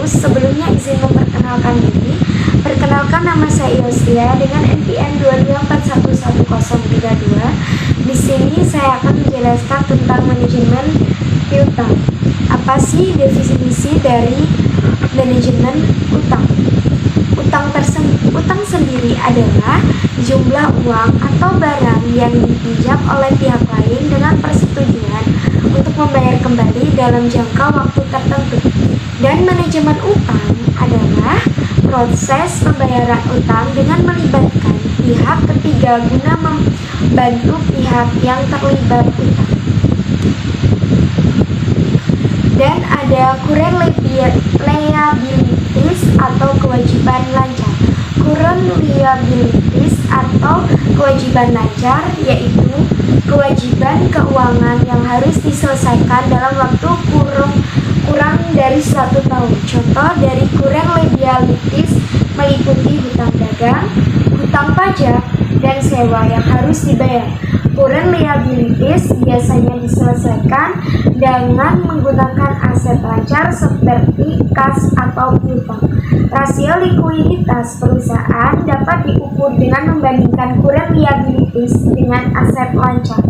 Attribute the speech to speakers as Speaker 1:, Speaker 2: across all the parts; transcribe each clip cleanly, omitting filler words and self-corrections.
Speaker 1: sebelumnya izin memperkenalkan diri. Perkenalkan, nama saya Yosria dengan NPM 224111032. Di sini saya akan menjelaskan tentang manajemen piutang. Apa sih definisi dari manajemen utang? Utang sendiri adalah jumlah uang atau barang yang dipinjam oleh pihak lain dengan persetujuan untuk membayar kembali dalam jangka waktu tertentu. Dan manajemen utang adalah proses pembayaran utang dengan melibatkan pihak ketiga guna membantu pihak yang terlibat utang. Dan ada current liabilities atau kewajiban lancar. Current liabilities atau kewajiban lancar yaitu kewajiban keuangan yang harus diselesaikan dalam waktu kurang dari 1 tahun. Contoh dari current liabilities meliputi hutang dagang, hutang pajak, dan sewa yang harus dibayar. Current liabilities biasanya diselesaikan dengan menggunakan aset lancar seperti kas atau piutang. Rasio likuiditas perusahaan dapat diukur dengan membandingkan current liabilities dengan aset lancar.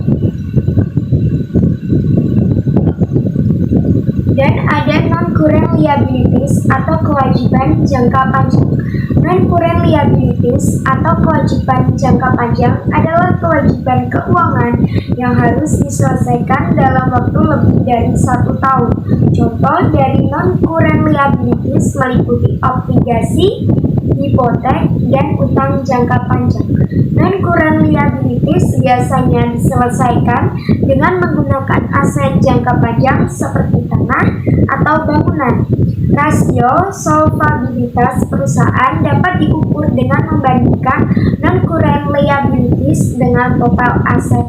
Speaker 1: Dan ada non-current liabilities atau kewajiban jangka panjang. Non-current liabilities atau kewajiban jangka panjang adalah kewajiban keuangan yang harus diselesaikan dalam waktu lebih dari 1 tahun. Contoh dari non-current liabilities meliputi obligasi, hipotek, dan utang jangka panjang. Non-current liabilities biasanya diselesaikan dengan menggunakan aset jangka panjang seperti tanah atau bangunan. Rasio solvabilitas perusahaan dapat diukur dengan membandingkan non-current liabilities dengan total aset.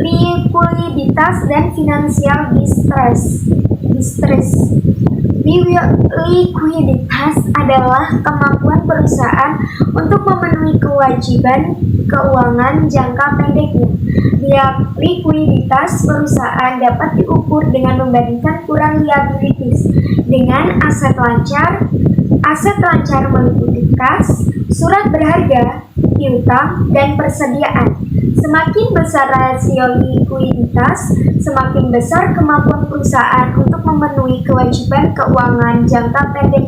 Speaker 1: Likuiditas dan financial distress. Likuiditas adalah kemampuan perusahaan untuk memenuhi kewajiban keuangan jangka pendeknya. Likuiditas perusahaan dapat diukur dengan membandingkan current liabilities dengan aset lancar. Aset lancar meliputi kas, surat berharga, piutang, dan persediaan. Semakin besar rasio likuiditas, semakin besar kemampuan perusahaan untuk memenuhi kewajiban keuangan jangka pendek.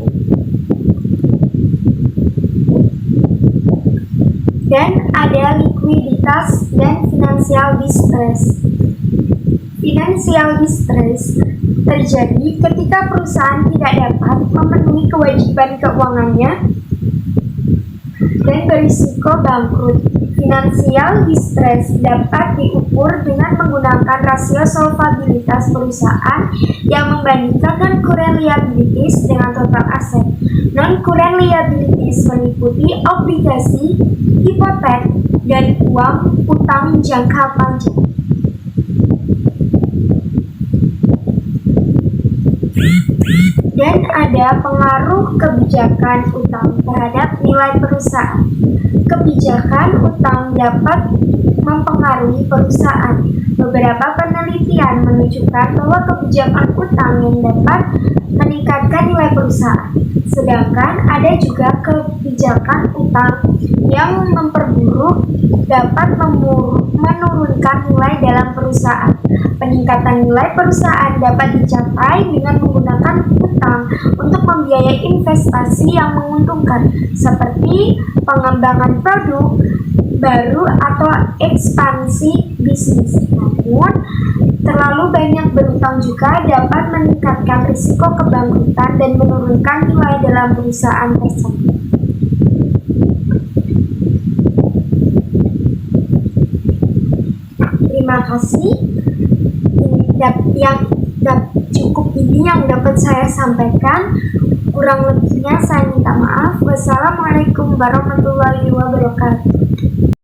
Speaker 1: Dan ada likuiditas dan financial distress. Financial distress terjadi ketika perusahaan tidak dapat memenuhi kewajiban keuangannya dan berisiko bangkrut. Financial distress dapat diukur dengan menggunakan rasio solvabilitas perusahaan yang membandingkan non-current liabilities dengan total aset. Non-current liabilities meliputi obligasi, hipotek, dan uang utang jangka panjang. Dan ada pengaruh kebijakan utang terhadap nilai perusahaan. Kebijakan utang dapat mempengaruhi perusahaan. Beberapa penelitian menunjukkan bahwa kebijakan utang yang dapat meningkatkan nilai perusahaan. Sedangkan ada juga kebijakan utang yang memperburuk dapat menurunkan nilai dalam perusahaan. Peningkatan nilai perusahaan dapat dicapai dengan menggunakan utang untuk membiayai investasi yang menguntungkan, seperti pengembangan produk baru atau ekspansi bisnis. Namun, terlalu banyak berutang juga dapat meningkatkan risiko kebangkrutan dan menurunkan nilai dalam perusahaan tersebut. Terima kasih. Cukup ini yang dapat saya sampaikan. Kurang lebihnya saya minta maaf. Wassalamualaikum warahmatullahi wabarakatuh.